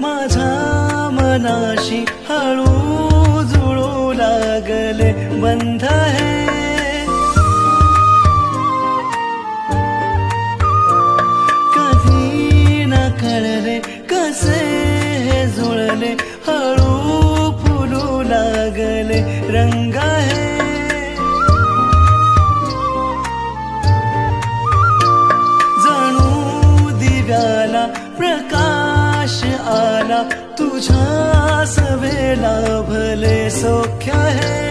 माझ्या मनाशी हळू जुळू लागले बंध है कधी न कळले कसे हे जुळले हळू फुलू लागले रंग है जणू दिव्याला प्रकाश आला तुझ्या सवेला भले सौख्य है